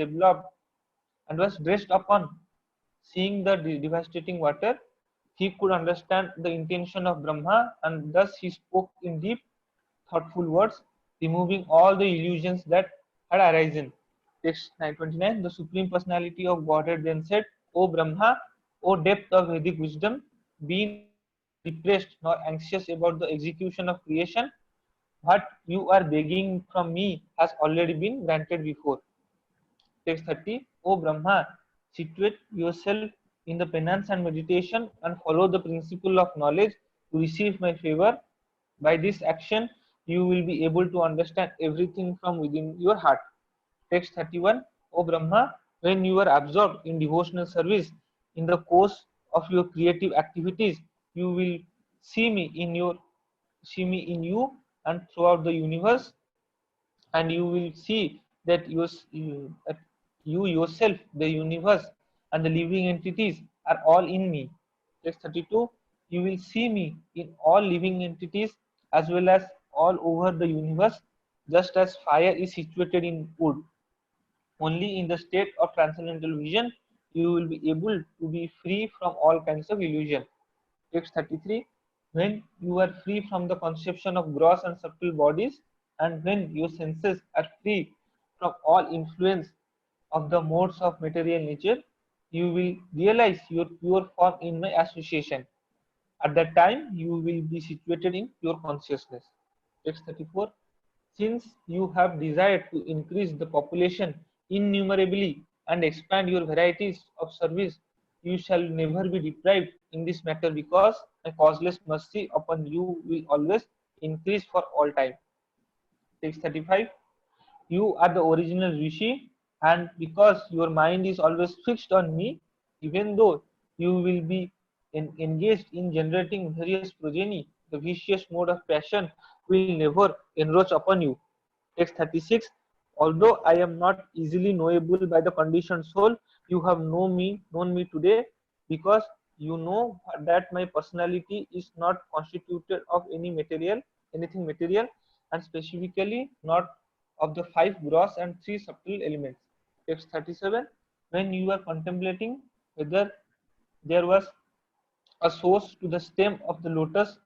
Speaker 3: dressed upon seeing the devastating water. He could understand the intention of Brahma, and thus he spoke in deep, thoughtful words, removing all the illusions that had arisen. Text 929. The Supreme Personality of Godhead then said, O Brahma, O depth of Vedic wisdom, be neither depressed nor anxious about the execution of creation. What you are begging from me has already been granted before. Text 30. O Brahma, situate yourself in the penance and meditation and follow the principle of knowledge to receive my favor. By this action, you will be able to understand everything from within your heart. Text 31. O Brahma, when you are absorbed in devotional service in the course of your creative activities, you will see me in your see me in you and throughout the universe, and you will see that you yourself, the universe, and the living entities are all in me. Text 32. You will see me in all living entities as well as all over the universe, just as fire is situated in wood. Only in the state of transcendental vision you will be able to be free from all kinds of illusion. Text 33. When you are free from the conception of gross and subtle bodies, and when your senses are free from all influence of the modes of material nature, you will realize your pure form in my association. At that time, you will be situated in pure consciousness. Text 34. Since you have desired to increase the population innumerably and expand your varieties of service, you shall never be deprived in this matter, because my causeless mercy upon you will always increase for all time. Text 35. You are the original Rishi, and because your mind is always fixed on me, even though you will be engaged in generating various progeny, the vicious mode of passion will never encroach upon you. Text 36. Although I am not easily knowable by the conditioned soul, you have known me today, because you know that my personality is not constituted of anything material, and specifically not of the five gross and three subtle elements. Text 37. When you are contemplating whether there was a source to the stem of the lotus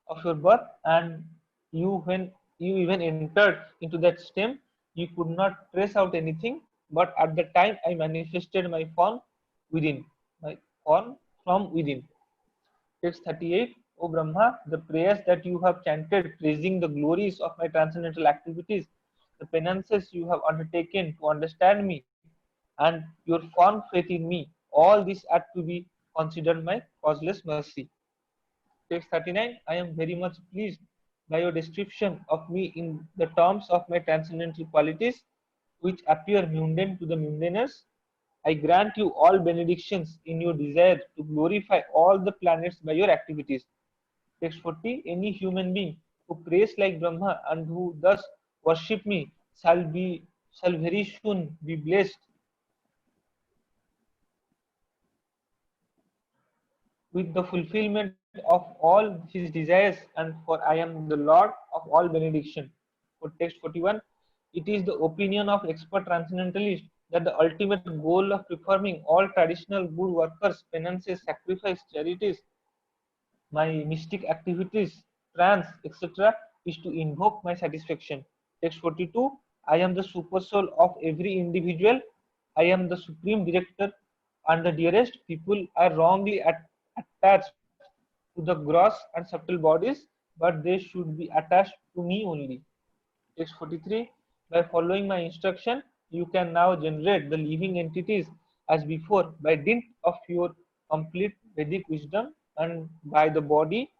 Speaker 3: of your birth, and when you even entered into that stem, you could not trace out anything, but at the time I manifested my form within, my form from within. Text 38. O Brahma, the prayers that you have chanted praising the glories of my transcendental activities, the penances you have undertaken to understand me, and your fond faith in me, all these are to be considered my causeless mercy. Text 39. I am very much pleased by your description of me in the terms of my transcendental qualities, which appear mundane to the mundaners. I grant you all benedictions in your desire to glorify all the planets by your activities. Text 40. Any human being who prays like Brahma and who thus worship me shall very soon be blessed with the fulfillment of all his desires, and for I am the Lord of all benediction. For text 41, it is the opinion of expert transcendentalists that the ultimate goal of performing all traditional good workers, penances, sacrifice, charities, my mystic activities, trance, etc., is to invoke my satisfaction. Text 42, I am the super soul of every individual. I am the supreme director, and the dearest people are wrongly attached to the gross and subtle bodies, but they should be attached to me only. Text 43, by following my instruction, you can now generate the living entities as before by dint of your complete Vedic wisdom, and by the body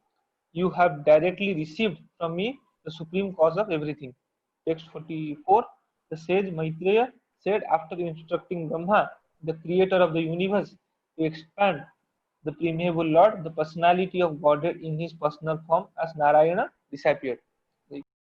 Speaker 3: you have directly received from me the supreme cause of everything. Text 44, the sage Maitreya said after instructing Brahma, the creator of the universe, to expand the preamble Lord, the personality of Godhead in his personal form as Narayana disappeared.